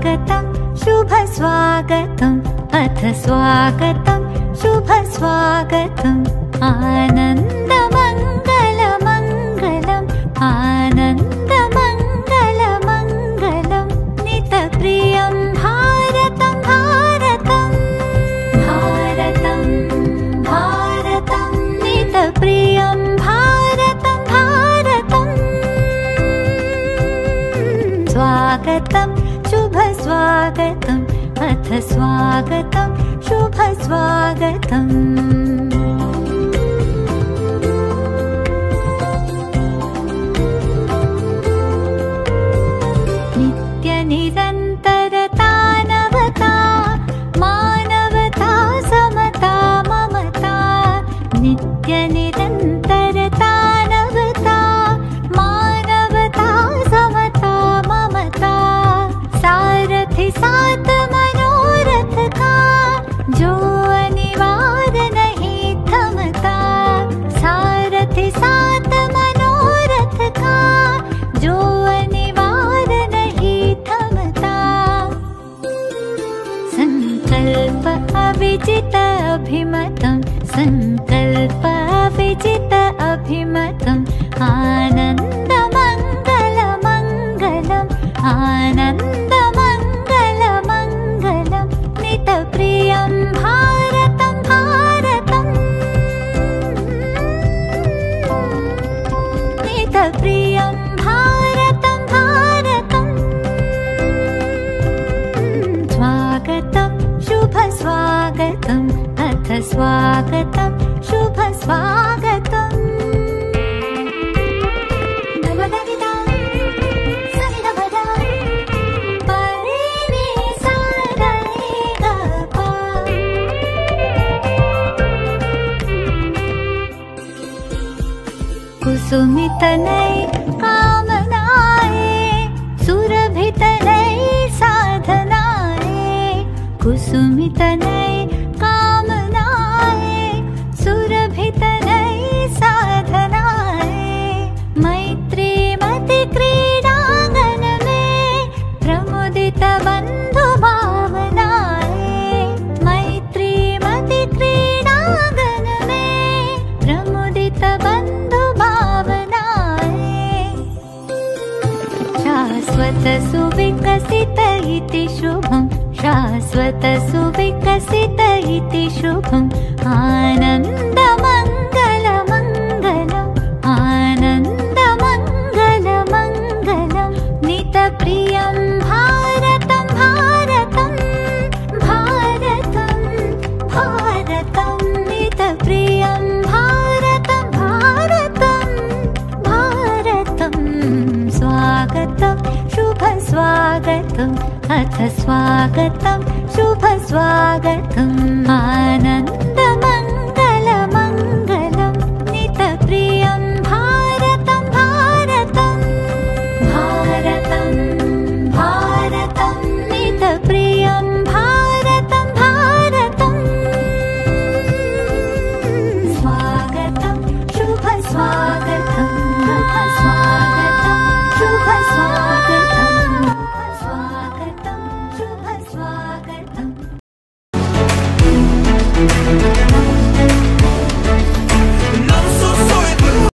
स्वागतं शुभ स्वागतं अथ स्वागतं शुभ स्वागतम् आनन्दमङ्गलमङ्गलम् आनन्दमङ्गलमङ्गलं नितप्रियं भारतं भारतं भारतं भारतं नितप्रियं भारतं भारतं स्वागतं शुभ स्वागतम् अथ स्वागतं शुभ स्वागतम् नित्यनिरन्तरता नवता मानवता समता ममता नित्यनिरन्तरता नवता मानवता समता ममता सारथि साथ मनोरथ का जो अनिवार्य नहीं थमता सारथि साथ मनोरथ का जो अनिवार्य नहीं थमता संकल्प अविजित अभिमतं संकल्प अविजित अभिमतम् आनन्दमङ्गलमङ्गलम् आनन्दमङ्गलमङ्गलं नितप्रियं भारतं भारतं नितप्रियं भारतं भारतं स्वागतं शुभ स्वागतम् अथ स्वागतं शुभ स्वागतम् कुसुमितनय कामनाय सुरभितनय साधनाय कुसुमितनय कामनाय सुरभितनय साधनाय मैत्रीमति क्रीडांगन में प्रमुदित बंधु भावनाय मैत्रीमति क्रीडांगन में प्रमुदित बंधु शाश्वत सुविकसित इति शुभम् शाश्वत सुविकसित इति शुभम् आनन्दमङ्गलमङ्गलम् आनन्दमङ्गलमङ्गलं नितप्रियं भारतं भारतं भारतं भारतं नितप्रियं भारतं भारतं भारतं स्वागतं शुभ स्वागतम् अथ स्वागतं शुभ स्वागतम् आनन्दमङ्गलमङ्गलं नितप्रियं भारतं भारतं भारतं भारतं नितप्रियं भारतं भारतं स्वागतं शुभ स्वागतम् अथ स्वागतं शुभ स्वागतम् स्वागतं शुभ स्वागतम्